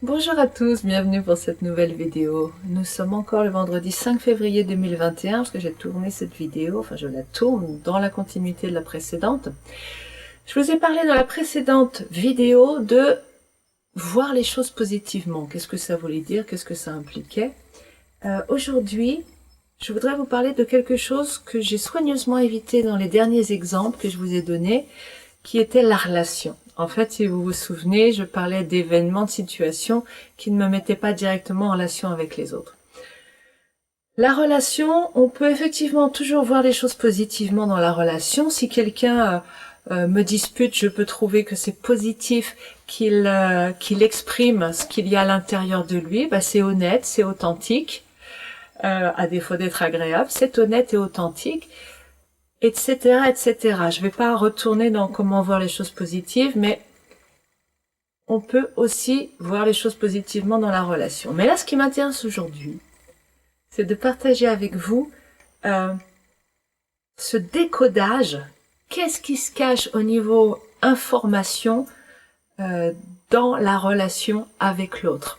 Bonjour à tous, bienvenue pour cette nouvelle vidéo. Nous sommes encore le vendredi 5 février 2021 parce que j'ai tourné cette vidéo, enfin je la tourne dans la continuité de la précédente. Je vous ai parlé dans la précédente vidéo de voir les choses positivement. Qu'est-ce que ça voulait dire? Qu'est-ce que ça impliquait? Aujourd'hui, je voudrais vous parler de quelque chose que j'ai soigneusement évité dans les derniers exemples que je vous ai donnés, qui était la relation. En fait, si vous vous souvenez, je parlais d'événements, de situations qui ne me mettaient pas directement en relation avec les autres. La relation, on peut effectivement toujours voir les choses positivement dans la relation. Si quelqu'un me dispute, je peux trouver que c'est positif qu'il exprime ce qu'il y a à l'intérieur de lui. C'est honnête, c'est authentique. À défaut d'être agréable, c'est honnête et authentique. Etc., etc. Je ne vais pas retourner dans comment voir les choses positives, mais on peut aussi voir les choses positivement dans la relation. Mais là, ce qui m'intéresse aujourd'hui, c'est de partager avec vous ce décodage. Qu'est-ce qui se cache au niveau information dans la relation avec l'autre?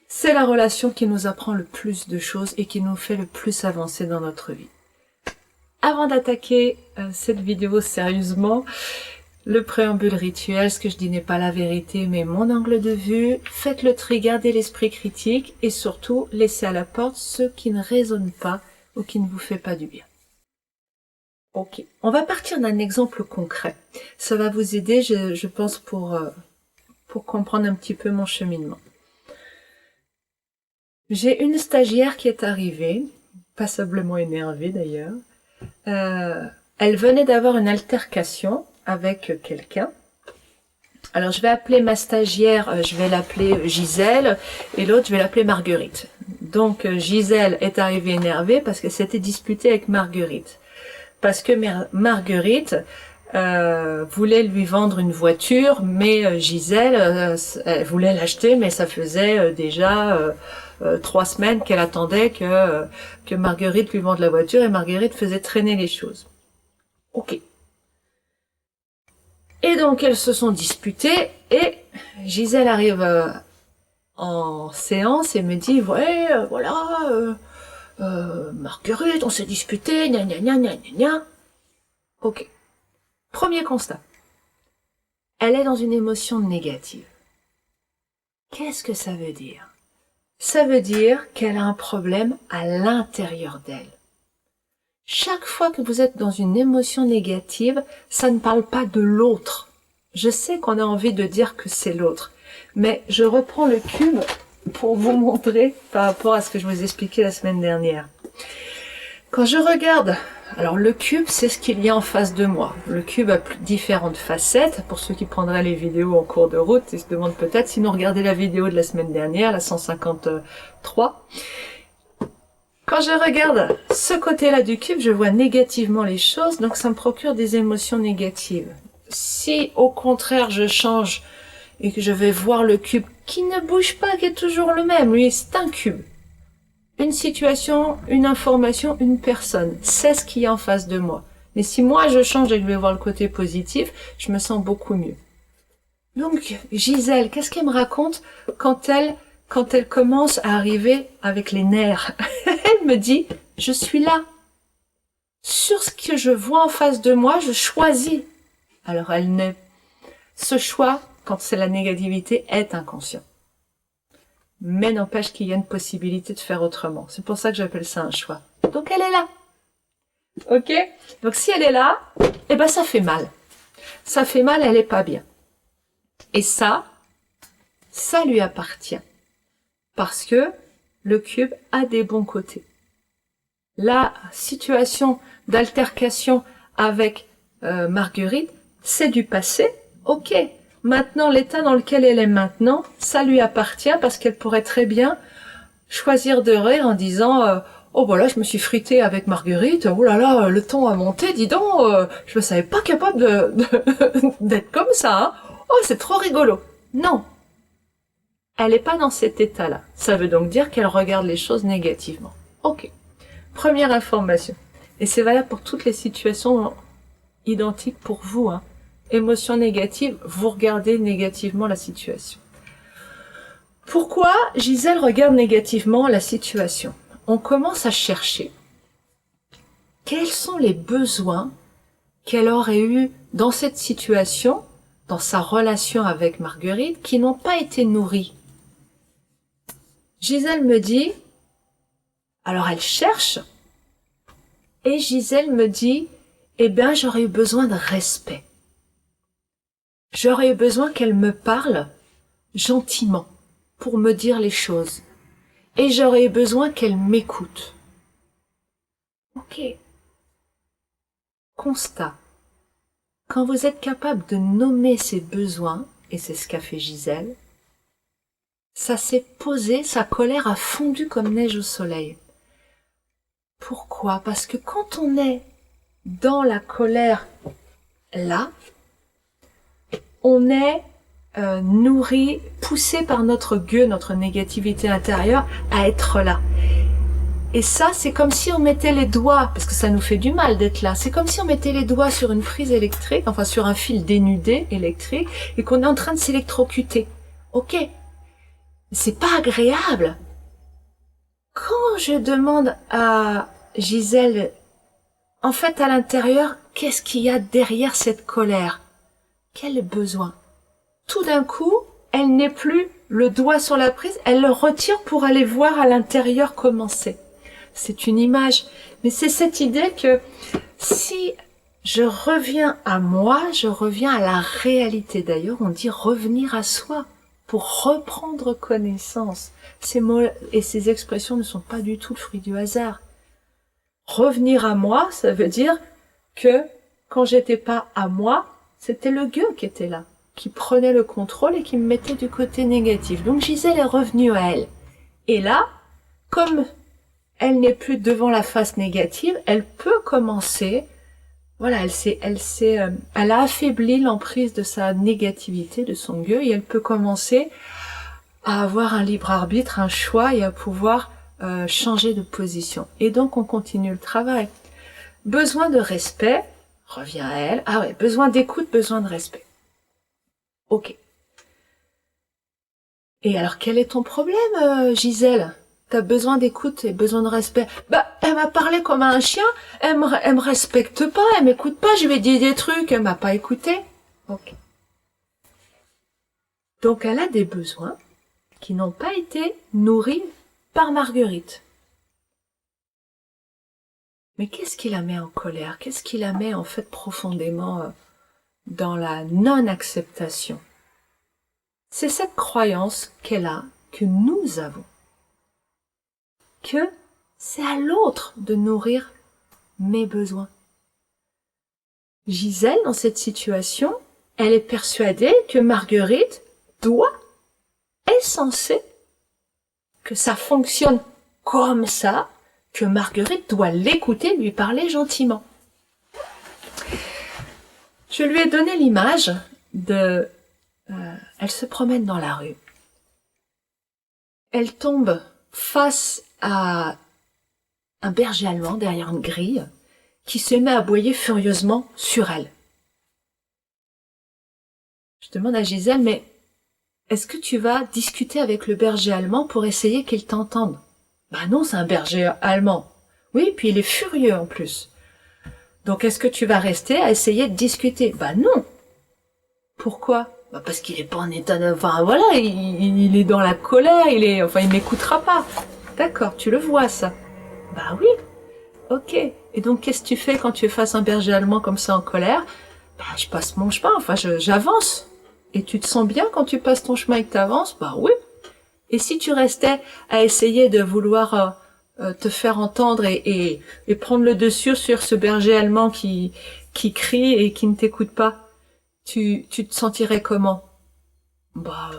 C'est la relation qui nous apprend le plus de choses et qui nous fait le plus avancer dans notre vie. Avant d'attaquer cette vidéo sérieusement, le préambule rituel, ce que je dis n'est pas la vérité, mais mon angle de vue. Faites le tri, gardez l'esprit critique et surtout, laissez à la porte ce qui ne résonne pas ou qui ne vous fait pas du bien. Ok, on va partir d'un exemple concret. Ça va vous aider, je pense, pour comprendre un petit peu mon cheminement. J'ai une stagiaire qui est arrivée, passablement énervée d'ailleurs. Elle venait d'avoir une altercation avec quelqu'un. Alors je vais appeler ma stagiaire, je vais l'appeler Gisèle et l'autre je vais l'appeler Marguerite. Donc Gisèle est arrivée énervée parce qu'elle s'était disputée avec Marguerite. Parce que Marguerite voulait lui vendre une voiture, mais Gisèle elle voulait l'acheter, mais ça faisait déjà 3 semaines qu'elle attendait que Marguerite lui vende la voiture et Marguerite faisait traîner les choses. Ok. Et donc elles se sont disputées et Gisèle arrive en séance et me dit ouais voilà Marguerite on s'est disputé gna gna gna gna gna. Ok. Premier constat. Elle est dans une émotion négative. Qu'est-ce que ça veut dire? Ça veut dire qu'elle a un problème à l'intérieur d'elle. Chaque fois que vous êtes dans une émotion négative, ça ne parle pas de l'autre. Je sais qu'on a envie de dire que c'est l'autre, mais je reprends le cube pour vous montrer par rapport à ce que je vous expliquais la semaine dernière. Quand je regarde, alors le cube, c'est ce qu'il y a en face de moi. Le cube a différentes facettes. Pour ceux qui prendraient les vidéos en cours de route, ils se demandent peut-être, sinon regardez la vidéo de la semaine dernière, la 153. Quand je regarde ce côté-là du cube, je vois négativement les choses, donc ça me procure des émotions négatives. Si au contraire je change et que je vais voir le cube qui ne bouge pas, qui est toujours le même, lui c'est un cube. Une situation, une information, une personne, c'est ce qu'il y a en face de moi. Mais si moi je change et que je vais voir le côté positif, je me sens beaucoup mieux. Donc Gisèle, qu'est-ce qu'elle me raconte quand elle commence à arriver avec les nerfs? Elle me dit, je suis là. Sur ce que je vois en face de moi, je choisis. Alors ce choix, quand c'est la négativité, est inconscient. Mais n'empêche qu'il y a une possibilité de faire autrement. C'est pour ça que j'appelle ça un choix. Donc elle est là. Ok? Donc si elle est là, eh ben ça fait mal. Ça fait mal, elle est pas bien. Et ça lui appartient. Parce que le cube a des bons côtés. La situation d'altercation avec Marguerite, c'est du passé. Ok. Maintenant, l'état dans lequel elle est maintenant, ça lui appartient parce qu'elle pourrait très bien choisir de rire en disant oh voilà, je me suis fritée avec Marguerite, oh là là, le ton a monté, dis donc, je me savais pas capable d'être comme ça, hein. Oh, c'est trop rigolo. Non. Elle n'est pas dans cet état-là. Ça veut donc dire qu'elle regarde les choses négativement. Ok. Première information. Et c'est valable pour toutes les situations identiques pour vous, hein. Émotion négative, vous regardez négativement la situation. Pourquoi Gisèle regarde négativement la situation? On commence à chercher quels sont les besoins qu'elle aurait eu dans cette situation, dans sa relation avec Marguerite, qui n'ont pas été nourris. Gisèle me dit, alors elle cherche, et Gisèle me dit, eh bien j'aurais eu besoin de respect. J'aurais eu besoin qu'elle me parle gentiment pour me dire les choses. Et j'aurais eu besoin qu'elle m'écoute. Ok. Constat. Quand vous êtes capable de nommer ces besoins, et c'est ce qu'a fait Gisèle, ça s'est posé, sa colère a fondu comme neige au soleil. Pourquoi? Parce que quand on est dans la colère là, on est nourri, poussé par notre gueule, notre négativité intérieure à être là. Et ça, c'est comme si on mettait les doigts, parce que ça nous fait du mal d'être là, c'est comme si on mettait les doigts sur une prise électrique, enfin sur un fil dénudé électrique, et qu'on est en train de s'électrocuter. Ok, c'est pas agréable. Quand je demande à Gisèle, en fait à l'intérieur, qu'est-ce qu'il y a derrière cette colère? Quel besoin? Tout d'un coup, elle n'est plus le doigt sur la prise, elle le retire pour aller voir à l'intérieur comment c'est. C'est une image, mais c'est cette idée que si je reviens à moi, je reviens à la réalité. D'ailleurs, on dit revenir à soi pour reprendre connaissance. Ces mots et ces expressions ne sont pas du tout le fruit du hasard. Revenir à moi, ça veut dire que quand j'étais pas à moi, c'était le gueux qui était là, qui prenait le contrôle et qui me mettait du côté négatif. Donc Gisèle est revenue à elle. Et là, comme elle n'est plus devant la face négative, elle peut commencer, voilà, elle a affaibli l'emprise de sa négativité, de son gueux, et elle peut commencer à avoir un libre arbitre, un choix, et à pouvoir changer de position. Et donc on continue le travail. Besoin de respect, revient à elle. Ah ouais, besoin d'écoute, besoin de respect. Ok. Et alors quel est ton problème, Gisèle? T'as besoin d'écoute et besoin de respect. Bah, elle m'a parlé comme à un chien, elle me respecte pas, elle m'écoute pas, je lui ai dit des trucs, elle m'a pas écouté. Ok. Donc elle a des besoins qui n'ont pas été nourris par Marguerite. Mais qu'est-ce qui la met en colère? Qu'est-ce qui la met en fait profondément dans la non-acceptation? C'est cette croyance qu'elle a, que nous avons, que c'est à l'autre de nourrir mes besoins. Gisèle, dans cette situation, elle est persuadée que Marguerite est censée, que ça fonctionne comme ça, que Marguerite doit l'écouter, lui parler gentiment. Je lui ai donné l'image de... elle se promène dans la rue. Elle tombe face à un berger allemand derrière une grille qui se met à aboyer furieusement sur elle. Je demande à Gisèle, mais est-ce que tu vas discuter avec le berger allemand pour essayer qu'il t'entende? Bah non, c'est un berger allemand. Oui, puis il est furieux en plus. Donc est-ce que tu vas rester à essayer de discuter? Bah non. Pourquoi? Bah parce qu'il est pas en état de... Enfin voilà, il est dans la colère, il m'écoutera pas. D'accord, tu le vois ça. Bah oui. Ok. Et donc qu'est-ce que tu fais quand tu es face à un berger allemand comme ça en colère? Bah je passe mon chemin, j'avance. Et tu te sens bien quand tu passes ton chemin et que t'avances? Bah oui. Et si tu restais à essayer de vouloir te faire entendre et prendre le dessus sur ce berger allemand qui crie et qui ne t'écoute pas, tu te sentirais comment? Bah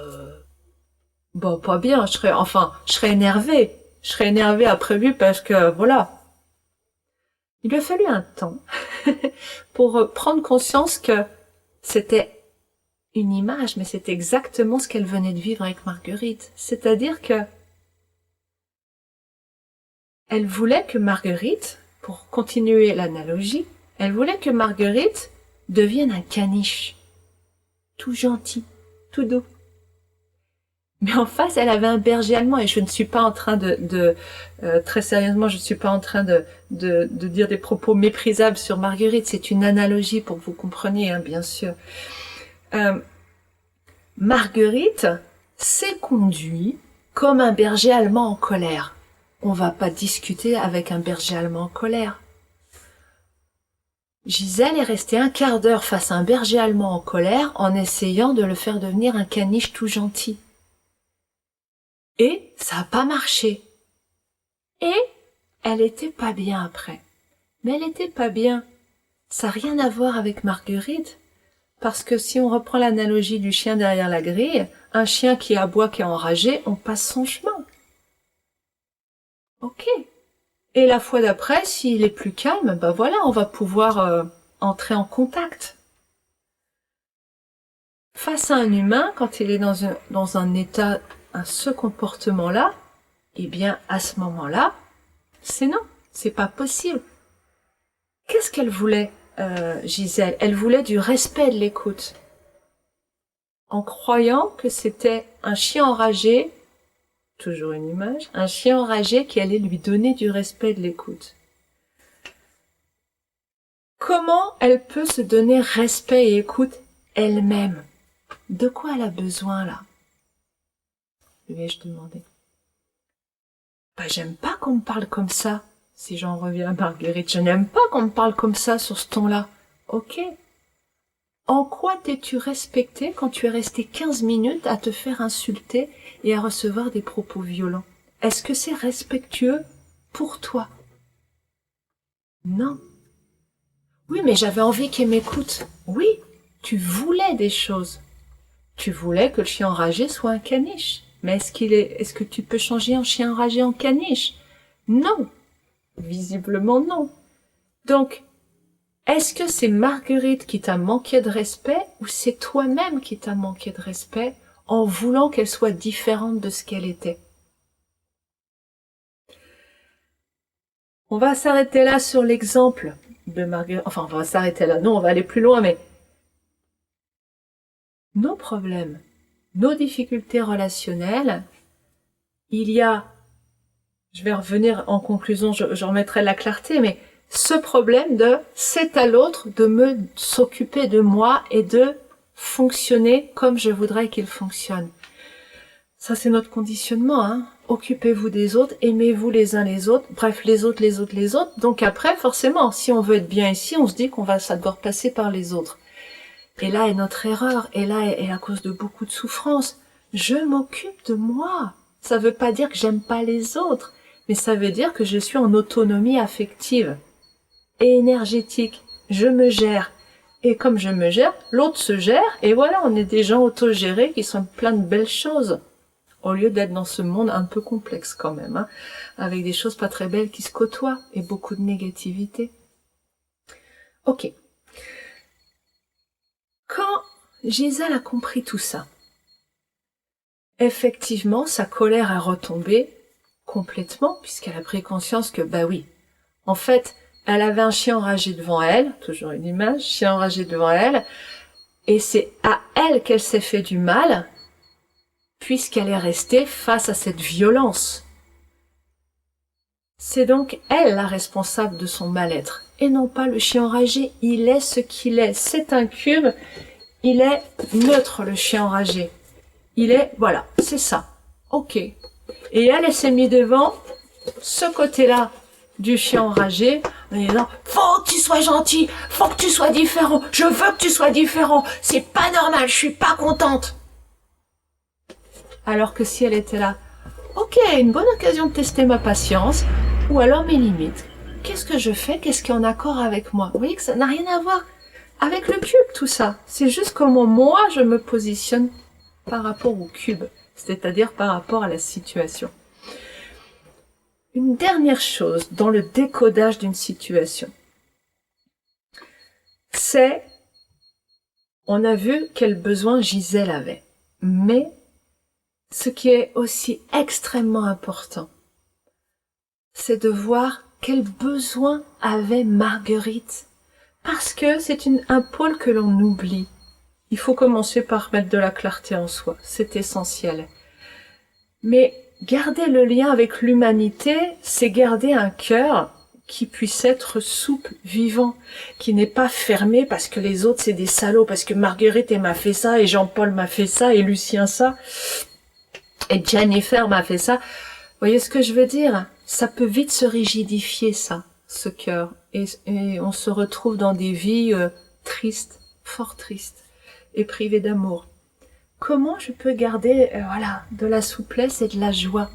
pas bien, je serais énervée. Je serais énervée après lui parce que voilà. Il lui a fallu un temps pour prendre conscience que c'était une image, mais c'est exactement ce qu'elle venait de vivre avec Marguerite. C'est-à-dire que elle voulait que Marguerite, pour continuer l'analogie, elle voulait que Marguerite devienne un caniche, tout gentil, tout doux. Mais en face, elle avait un berger allemand et je ne suis pas en train très sérieusement, je ne suis pas en train de dire des propos méprisables sur Marguerite. C'est une analogie pour que vous compreniez, hein, bien sûr. Marguerite s'est conduite comme un berger allemand en colère. On va pas discuter avec un berger allemand en colère. Gisèle est restée un quart d'heure face à un berger allemand en colère en essayant de le faire devenir un caniche tout gentil. Et ça n'a pas marché. Et elle était pas bien après. Mais elle était pas bien. Ça n'a rien à voir avec Marguerite. Parce que si on reprend l'analogie du chien derrière la grille, un chien qui aboie, qui est enragé, on passe son chemin. Ok. Et la fois d'après, s'il est plus calme, ben voilà, on va pouvoir entrer en contact. Face à un humain, quand il est dans un état, ce comportement-là, eh bien, à ce moment-là, c'est non, c'est pas possible. Qu'est-ce qu'elle voulait, Gisèle? Elle voulait du respect, de l'écoute. En croyant que c'était un chien enragé, toujours une image, un chien enragé qui allait lui donner du respect et de l'écoute. Comment elle peut se donner respect et écoute elle-même? De quoi elle a besoin là? Vais-je demander. Bah, j'aime pas qu'on me parle comme ça. Si j'en reviens à Marguerite, je n'aime pas qu'on me parle comme ça sur ce ton-là. Ok. En quoi t'es-tu respecté quand tu es resté 15 minutes à te faire insulter et à recevoir des propos violents? Est-ce que c'est respectueux pour toi? Non. Oui, mais j'avais envie qu'il m'écoute. Oui, tu voulais des choses. Tu voulais que le chien enragé soit un caniche. Mais est-ce que tu peux changer un chien enragé en caniche? Non. Visiblement non. Donc, est-ce que c'est Marguerite qui t'a manqué de respect ou c'est toi-même qui t'as manqué de respect en voulant qu'elle soit différente de ce qu'elle était? On va s'arrêter là sur l'exemple de Marguerite. Enfin, on va s'arrêter là. Non, on va aller plus loin, mais nos problèmes, nos difficultés relationnelles, il y a, je vais revenir en conclusion, je remettrai la clarté, mais ce problème de c'est à l'autre de s'occuper de moi et de fonctionner comme je voudrais qu'il fonctionne. Ça, c'est notre conditionnement, hein. Occupez-vous des autres, aimez-vous les uns les autres, bref, les autres, les autres, les autres. Donc après, forcément, si on veut être bien ici, on se dit ça doit passer par les autres. Et là est notre erreur, et là est à cause de beaucoup de souffrance. Je m'occupe de moi. Ça veut pas dire que j'aime pas les autres, mais ça veut dire que je suis en autonomie affective et énergétique. Je me gère. Et comme je me gère, l'autre se gère, et voilà, on est des gens autogérés qui sont plein de belles choses. Au lieu d'être dans ce monde un peu complexe quand même, hein, avec des choses pas très belles qui se côtoient et beaucoup de négativité. Ok. Quand Gisèle a compris tout ça, effectivement, sa colère a retombé complètement, puisqu'elle a pris conscience que, bah oui, en fait, elle avait un chien enragé devant elle, toujours une image, chien enragé devant elle, et c'est à elle qu'elle s'est fait du mal, puisqu'elle est restée face à cette violence. C'est donc elle la responsable de son mal-être, et non pas le chien enragé. Il est ce qu'il est. C'est un cube, il est neutre, le chien enragé. Il est, voilà, c'est ça. Ok. Et elle s'est mise devant ce côté-là du chien enragé, en disant, faut que tu sois gentil, faut que tu sois différent, je veux que tu sois différent, c'est pas normal, je suis pas contente. Alors que si elle était là, ok, une bonne occasion de tester ma patience, ou alors mes limites. Qu'est-ce que je fais? Qu'est-ce qui est en accord avec moi? Vous voyez que ça n'a rien à voir avec le cube, tout ça. C'est juste comment moi je me positionne par rapport au cube, c'est-à-dire par rapport à la situation. Une dernière chose dans le décodage d'une situation, c'est, on a vu quel besoin Gisèle avait, mais ce qui est aussi extrêmement important, c'est de voir quel besoin avait Marguerite. Parce que c'est un pôle que l'on oublie. Il faut commencer par mettre de la clarté en soi. C'est essentiel. Mais garder le lien avec l'humanité, c'est garder un cœur qui puisse être souple, vivant, qui n'est pas fermé parce que les autres c'est des salauds, parce que Marguerite elle m'a fait ça, et Jean-Paul m'a fait ça, et Lucien ça, et Jennifer m'a fait ça. Vous voyez ce que je veux dire? Ça peut vite se rigidifier, ça, ce cœur, et on se retrouve dans des vies tristes, fort tristes, et privées d'amour. Comment je peux garder, voilà, de la souplesse et de la joie?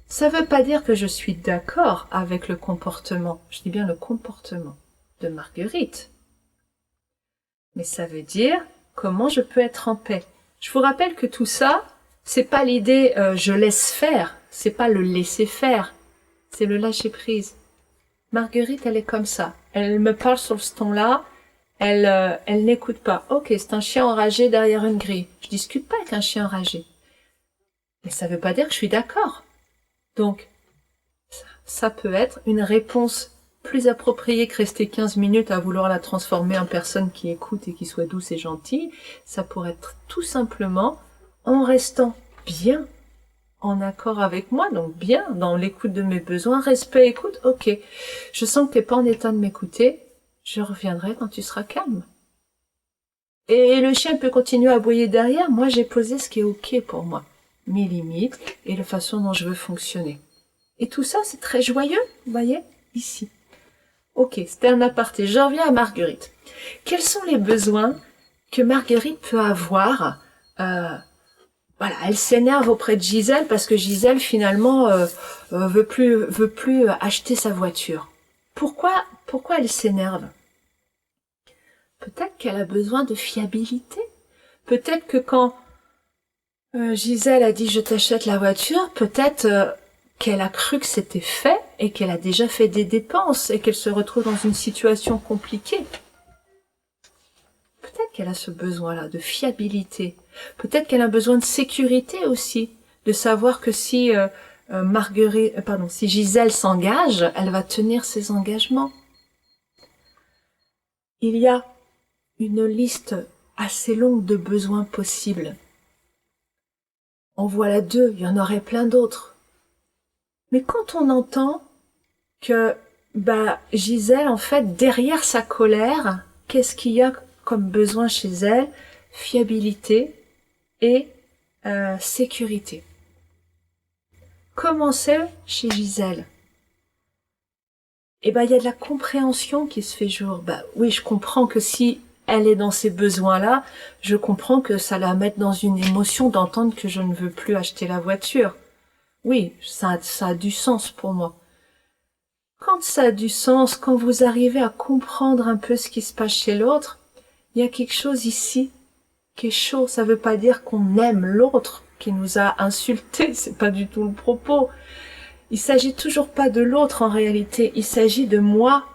Ça veut pas dire que je suis d'accord avec le comportement, je dis bien le comportement de Marguerite. Mais ça veut dire comment je peux être en paix. Je vous rappelle que tout ça, c'est pas l'idée je laisse faire, c'est pas le laisser faire, c'est le lâcher prise. Marguerite, elle est comme ça. Elle me parle sur ce ton-là, elle n'écoute pas. Ok, c'est un chien enragé derrière une grille. Je discute pas avec un chien enragé. Mais ça veut pas dire que je suis d'accord. Donc, ça peut être une réponse plus appropriée que rester 15 minutes à vouloir la transformer en personne qui écoute et qui soit douce et gentille. Ça pourrait être tout simplement en restant bien en accord avec moi, donc bien dans l'écoute de mes besoins, respect, écoute, ok. Je sens que t'es pas en état de m'écouter, je reviendrai quand tu seras calme. Et le chien peut continuer à aboyer derrière, moi j'ai posé ce qui est ok pour moi, mes limites et la façon dont je veux fonctionner. Et tout ça, c'est très joyeux, vous voyez, ici. Ok, c'était un aparté. Je reviens à Marguerite. Quels sont les besoins que Marguerite peut avoir voilà, elle s'énerve auprès de Gisèle parce que Gisèle, finalement, veut plus acheter sa voiture. Pourquoi elle s'énerve? Peut-être qu'elle a besoin de fiabilité. Peut-être que quand Gisèle a dit « je t'achète la voiture », peut-être qu'elle a cru que c'était fait et qu'elle a déjà fait des dépenses et qu'elle se retrouve dans une situation compliquée. Peut-être qu'elle a ce besoin-là de fiabilité. Peut-être qu'elle a besoin de sécurité aussi, de savoir que si si Gisèle s'engage, elle va tenir ses engagements. Il y a une liste assez longue de besoins possibles. En voilà 2, il y en aurait plein d'autres. Mais quand on entend que Gisèle, en fait, derrière sa colère, qu'est-ce qu'il y a comme besoin chez elle? Fiabilité et sécurité. Comment c'est chez Gisèle? Il y a de la compréhension qui se fait jour. Oui, je comprends que si elle est dans ces besoins-là, je comprends que ça la mette dans une émotion d'entendre que je ne veux plus acheter la voiture. Oui, ça a du sens pour moi. Quand ça a du sens, quand vous arrivez à comprendre un peu ce qui se passe chez l'autre, il y a quelque chose ici qui est chaud. Ça veut pas dire qu'on aime l'autre qui nous a insultés, c'est pas du tout le propos. Il s'agit toujours pas de l'autre en réalité, il s'agit de moi.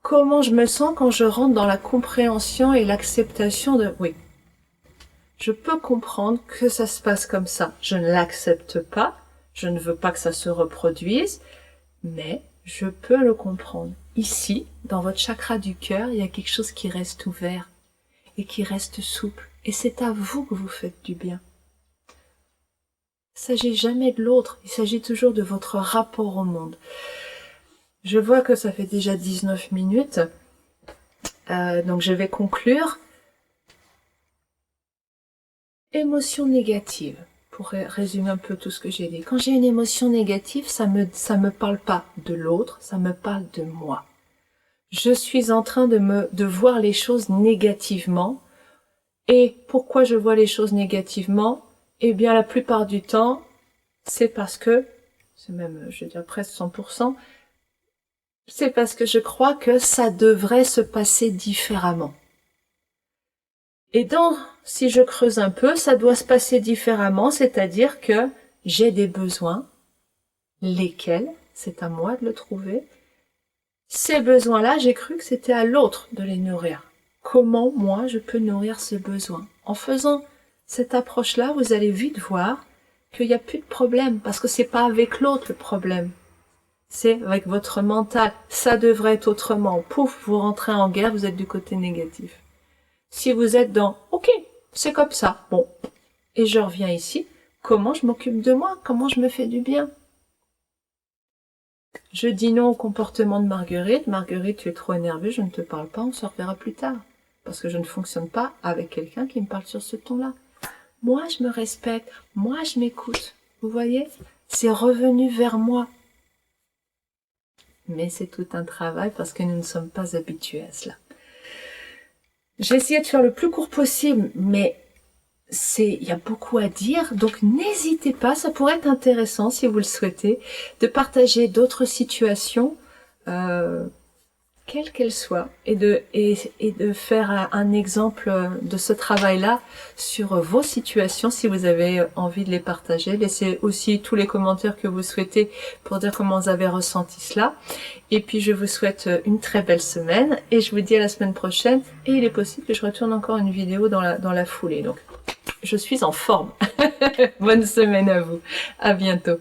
Comment je me sens quand je rentre dans la compréhension et l'acceptation de... Oui, je peux comprendre que ça se passe comme ça. Je ne l'accepte pas, je ne veux pas que ça se reproduise, mais je peux le comprendre. Ici, dans votre chakra du cœur, il y a quelque chose qui reste ouvert et qui reste souple. Et c'est à vous que vous faites du bien. Il ne s'agit jamais de l'autre, il s'agit toujours de votre rapport au monde. Je vois que ça fait déjà 19 minutes, donc je vais conclure. Émotion négative, pour résumer un peu tout ce que j'ai dit. Quand j'ai une émotion négative, ça me parle pas de l'autre, ça me parle de moi. Je suis en train de voir les choses négativement. Et pourquoi je vois les choses négativement? Eh bien, la plupart du temps, c'est parce que, c'est même, je dirais presque 100%, c'est parce que je crois que ça devrait se passer différemment. Et donc, si je creuse un peu, ça doit se passer différemment, c'est-à-dire que j'ai des besoins, lesquels, c'est à moi de le trouver. Ces besoins-là, j'ai cru que c'était à l'autre de les nourrir. Comment, moi, je peux nourrir ces besoins? En faisant cette approche-là, vous allez vite voir qu'il n'y a plus de problème, parce que c'est pas avec l'autre le problème. C'est avec votre mental. Ça devrait être autrement. Pouf, vous rentrez en guerre, vous êtes du côté négatif. Si vous êtes dans « Ok, c'est comme ça. Bon. » Et je reviens ici. comment je m'occupe de moi, comment je me fais du bien. Je dis non au comportement de Marguerite. Marguerite, tu es trop énervée, je ne te parle pas, on se reverra plus tard. Parce que je ne fonctionne pas avec quelqu'un qui me parle sur ce ton-là. Moi, je me respecte, moi, je m'écoute. Vous voyez? C'est revenu vers moi. Mais c'est tout un travail parce que nous ne sommes pas habitués à cela. J'ai essayé de faire le plus court possible, mais il y a beaucoup à dire, donc n'hésitez pas, ça pourrait être intéressant si vous le souhaitez, de partager d'autres situations, quelles qu'elles soient, et de faire un exemple de ce travail-là sur vos situations si vous avez envie de les partager. Laissez aussi tous les commentaires que vous souhaitez pour dire comment vous avez ressenti cela. Et puis je vous souhaite une très belle semaine et je vous dis à la semaine prochaine. Et il est possible que je retourne encore une vidéo dans la foulée. Donc je suis en forme. Bonne semaine à vous. À bientôt.